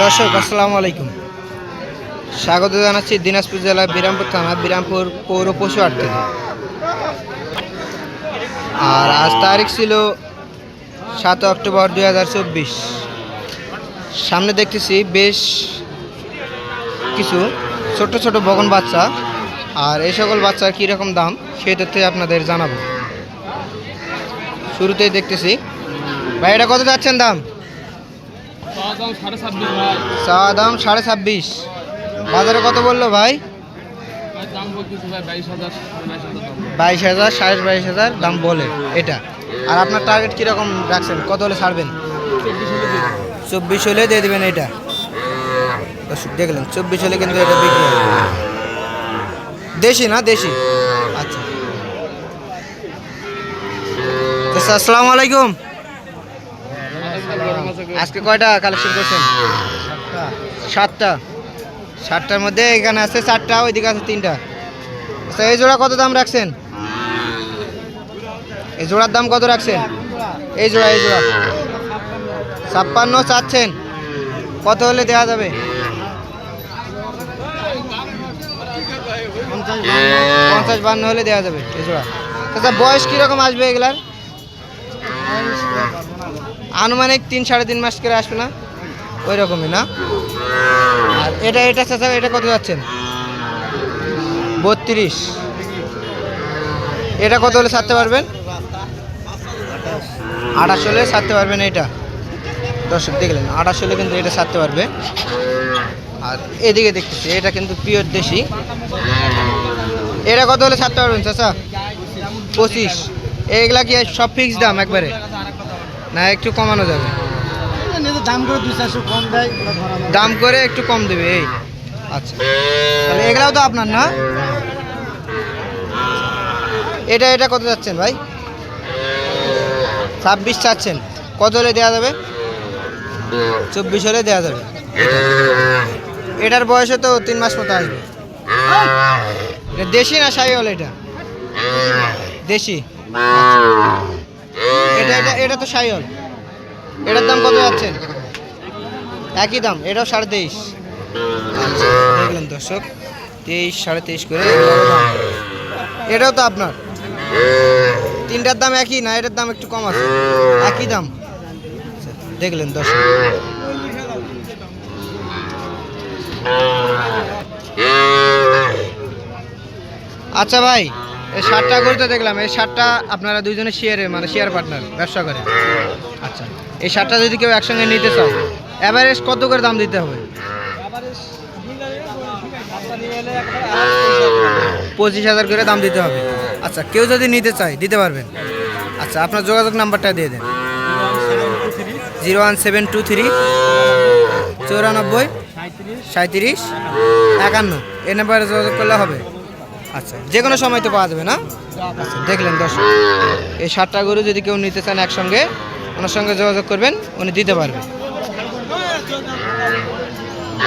দর্শক আসসালামু আলাইকুম, স্বাগত জানাচ্ছি দিনাজপুর জেলা বিরামপুর থানা বিরামপুর পৌর পশু হাট থেকে। আর আজ তারিখ ছিল 7 অক্টোবর 2024। সামনে দেখতেছি বেশ কিছু ছোট ছোট বগন বাচ্চা, আর এই সকল বাচ্চার কীরকম দাম সেই তথ্যে আপনাদের জানাবো। শুরুতেই দেখতেছি ভাই, এটা কত যাচ্ছেন দাম? চাওয়া দাম 26.5। বাজারে কত বললো ভাই? 22,000, 22,500 দাম বলে এটা। আর আপনার টার্গেট কীরকম রাখছেন? কত হলে ছাড়বেন? 24 হলে দিয়ে দেবেন এটা। দেখলেন 24 হলে কিন্তু এটা বিক্রি হবে। দেশি না? দেশি। আচ্ছা, আসসালামু আলাইকুম। আজকে কয়টা কালেকশন করছেন? 7টা। 7টার মধ্যে এখানে আছে 4টা, ওইদিকে আছে 3টা। আচ্ছা, এই জোড়া কত দাম রাখছেন? এই জোড়ার দাম কত রাখছেন? এই জোড়া 56 চাচ্ছেন। কত হলে দেওয়া যাবে? 50-52 হলে দেওয়া যাবে এই জোড়া। আচ্ছা, বয়স কীরকম আসবে এগুলার? আনুমানিক 3-3.5 মাস করে আসবে না? ওই রকমই না? আর এটা চাচা, এটা কত যাচ্ছেন? 32। এটা কত হলে ছাড়তে পারবেন? 28 হলে ছাড়তে পারবেন এটা। দর্শক দেখলেন 28 হলে কিন্তু এটা ছাড়তে পারবে। আর এদিকে দেখতেছি এটা কিন্তু পিওর দেশি। এটা কত হলে ছাড়তে পারবেন চাচা? 25। এইগুলা কি সব ফিক্সড দাম একবারে, না একটু কমানো যাবে? দাম করে একটু কম দেবে এই। আচ্ছা, তাহলে এগুলাও তো আপনার না? এটা কত যাচ্ছেন ভাই? 26 চাচ্ছেন। কত হলে দেওয়া যাবে? 24 হলে দেওয়া যাবে। এটার বয়সে তো 3 মাস মতো আসবে। এটা দেশি না শাহিওয়াল? এটা দেশি। এটা তো শাহিওয়াল। এটার দাম কত যাচ্ছেন? একই দাম, এটাও 23.5। আচ্ছা, দেখলেন দর্শক 23-23.5 করে এটাও তো আপনার। 3টার দাম একই না? এটার দাম একটু কম আছে, একই দাম। দেখলেন দর্শক। আচ্ছা ভাই, এই 7টা গরুতে দেখলাম, এই 7টা আপনারা দুইজনে শেয়ার পার্টনার ব্যবসা করে। আচ্ছা, এই 7টা যদি কেউ একসঙ্গে নিতে চাও, এভারেজ কত করে দাম দিতে হবে? 25,000 করে দাম দিতে হবে। আচ্ছা, কেউ যদি নিতে চায় দিতে পারবেন? আচ্ছা, আপনার যোগাযোগ নাম্বারটা দিয়ে দেন। 01723 94 37 51। এই নাম্বারে যোগাযোগ করলে হবে। আচ্ছা, যে কোনো সময় তো পাওয়া যাবে না? আচ্ছা, দেখলেন দর্শক, এই 7টা গরু যদি কেউ নিতে চান একসঙ্গে, ওনার সঙ্গে যোগাযোগ করবেন, উনি দিতে পারবেন।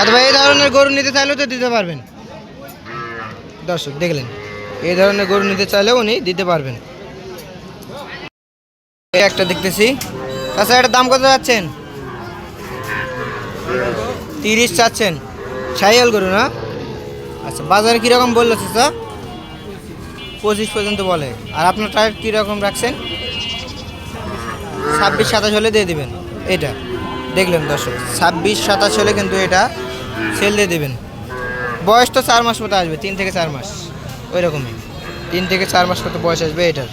অথবা এই ধরনের গরু নিতে চাইলেও তো দিতে পারবেন। দর্শক দেখলেন, এই ধরনের গরু নিতে চাইলেও উনি দিতে পারবেন। এই একটা দেখতেছি। আচ্ছা, এটার দাম কত যাচ্ছেন? 30 চাচ্ছেন। শাহিওয়াল গরু না? আচ্ছা, বাজারে কীরকম বললো চাচা? 25 পর্যন্ত বলে। আর আপনার টার্গেট কীরকম রাখছেন? 26-27 হলে দিয়ে দেবেন এটা। দেখলেন দর্শক, 26-27 হলে কিন্তু এটা সেল দিয়ে দেবেন। বয়স তো 4 মাস মতো আসবে, 3 থেকে 4 মাস ওই রকমই। 3 থেকে 4 মাস মতো বয়স আসবে এটার।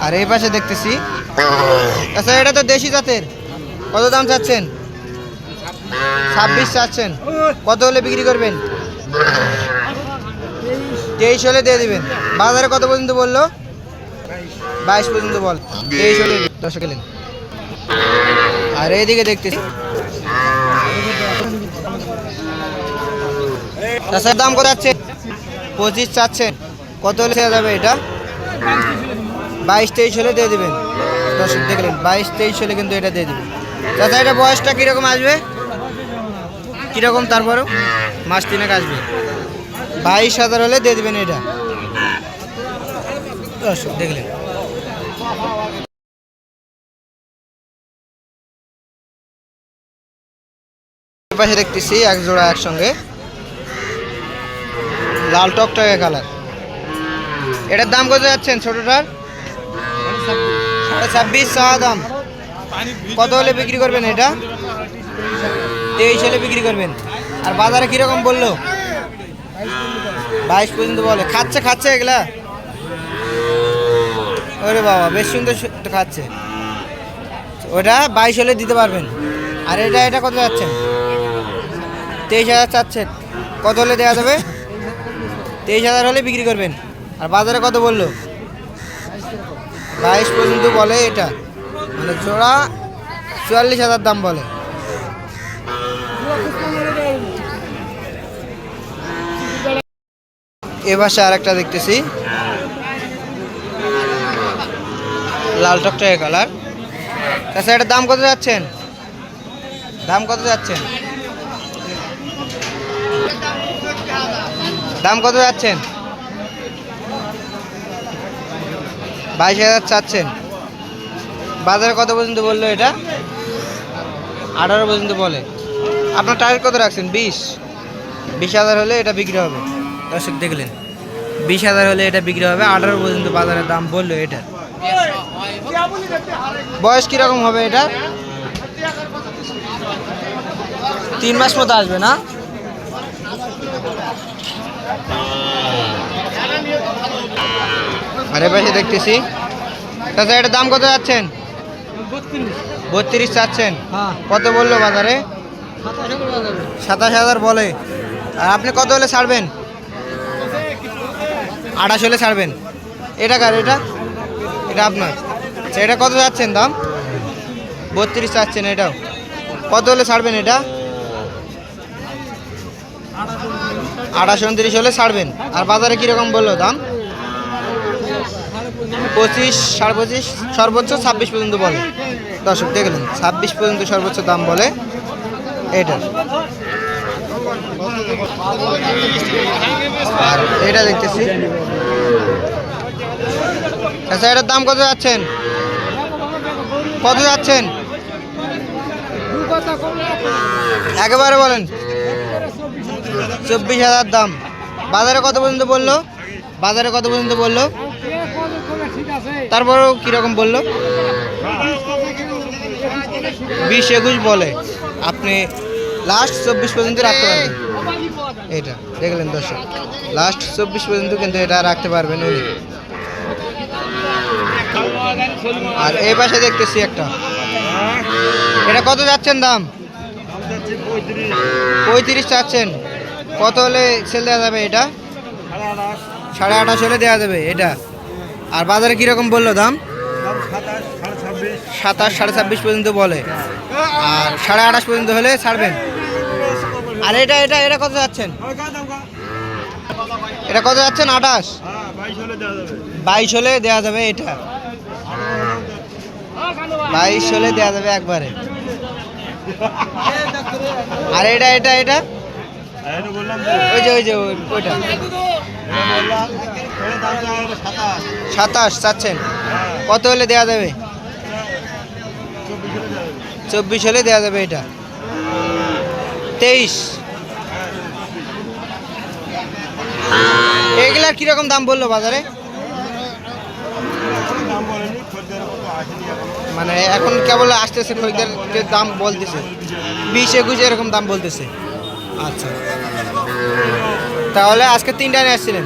আর এই পাশে দেখতেছি, আচ্ছা এটা তো দেশি জাতের। কত দাম চাচ্ছেন? 26 চাচ্ছেন। কত হলে বিক্রি করবেন? 23 হলে দিয়ে দিবেন। বাজারে কত পর্যন্ত বললো? 22 পর্যন্ত বল। 23 হলে 10 গেলেন। আর এইদিকে দেখতেছি, আচ্ছা দাম কত যাচ্ছে? 25 চাচ্ছেন। কত হলে দেওয়া যাবে এটা? 22-23 হলে দিয়ে দেবেন। দর্শক দেখলেন 22-23 হলে কিন্তু এটা দিয়ে দেবেন। চাচা, এটা বয়সটা কীরকম আসবে? কীরকম? তারপরেও মাস 3 আসবে। 22,000 হলে দিয়ে দেবেন এটা। দর্শক দেখলেন। পাশে দেখতেছি এক জোড়া একসঙ্গে লাল টকটকে কালার। এটার দাম কত যাচ্ছেন ছোটটার? 26.5 চাওয়া দাম। কত হলে বিক্রি করবেন এটা? 23 হলে বিক্রি করবেন। আর বাজারে কিরকম বললো? 22 পর্যন্ত বলে। খাচ্ছে এগুলা? ওরে বাবা, বেশ সুন্দর খাচ্ছে। ওটা 22 হলে দিতে পারবেন। আর এটা কত যাচ্ছেন? 23,000 চাচ্ছেন। কত হলে দেওয়া যাবে? 23,000 হলে বিক্রি করবেন। আর বাজারে কত বললো? 22 পর্যন্ত বলে। এটা মানে জোড়া 44,000 দাম বলে। এবার আর একটা দেখতেছি লাল টকটকে কালার। তাছাড়া এটার দাম কত যাচ্ছেন? দাম 22,000 চাচ্ছেন। বাজারে কত পর্যন্ত বললো? এটা 18 পর্যন্ত বলে। আপনার টার্গেট কত রাখছেন? 20,000 হলে এটা বিক্রি হবে। দর্শক দেখলেন, 20,000 হলে এটা বিক্রি হবে। 18 পর্যন্ত বাজারের দাম বললো। এটা বয়স কিরকম হবে? এটা 3 মাস মতো আসবে না? আরে পাশে দেখতেছি। তাছাড়া এটার দাম কত যাচ্ছেন? 32 চাচ্ছেন। কত বললো বাজারে? 27,000 বলে। আর আপনি কত হলে ছাড়বেন? 28 হলে ছাড়বেন। এটা কার? এটা আপনার। আচ্ছা, এটা কত যাচ্ছেন দাম? 32 চাচ্ছেন। এটাও কত হলে ছাড়বেন? এটা 28-29 হলে ছাড়বেন। আর বাজারে কীরকম বললো দাম? 25, 25.5, সর্বোচ্চ 26 পর্যন্ত বলে। দর্শক দেখলেন, 26 পর্যন্ত সর্বোচ্চ দাম বলে এটার। আর এটা দেখতেছি। আচ্ছা, এটার দাম কত যাচ্ছেন? একেবারে বলেন। 24,000 দাম। বাজারে কত পর্যন্ত বললো? তারপরেও কিরকম বললো? 20-21 বলে। আপনি লাস্ট 24 পর্যন্ত রাখতে পারবেন। এটা দেখলেন দর্শক, লাস্ট 24 পর্যন্ত কিন্তু এটা রাখতে পারবেন উনি। আর এই পাশে দেখতেছি একটা। এটা কত যাচ্ছেন দাম? 35 চাচ্ছেন। কত হলে সেল দেওয়া যাবে? এটা 28.5 হলে দেওয়া যাবে এটা। আর বাজারে কিরকম বললো দাম? 27, 26.5 পর্যন্ত বলে। আর 28.5 পর্যন্ত হলে ছাড়বেন। আর এটা কত যাচ্ছেন? এটা কত যাচ্ছেন? 28, 22 হলে দেওয়া যাবে। এটা 22 হলে দেওয়া যাবে একবারে। আর এটা ওই যে ওইটা 27 চাচ্ছেন। কত হলে দেওয়া যাবে? 24 হলে দেওয়া যাবে। এটা 23। এগুলার কিরকম দাম বললো বাজারে? মানে এখন কেবল আসতেছে, খরিদ্দারদের দাম বলতেছে 20-21 এরকম দাম বলতেছে। আচ্ছা, তাহলে আজকে 3টা নিয়ে আসছিলেন?